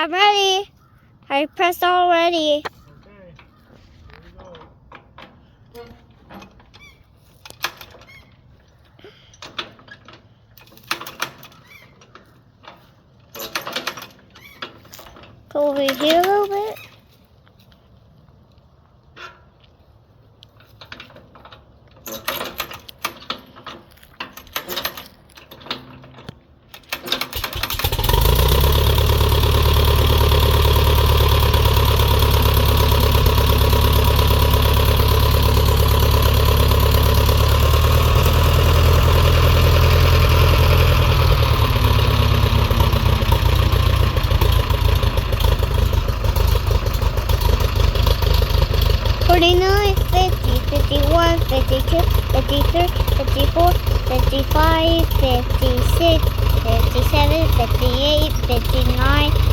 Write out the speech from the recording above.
I'm ready. I pressed already. Okay, here we go. Go over here a little bit. $49, $50, $51, $52, $53, $54, $55, $56, $57, $58, $59,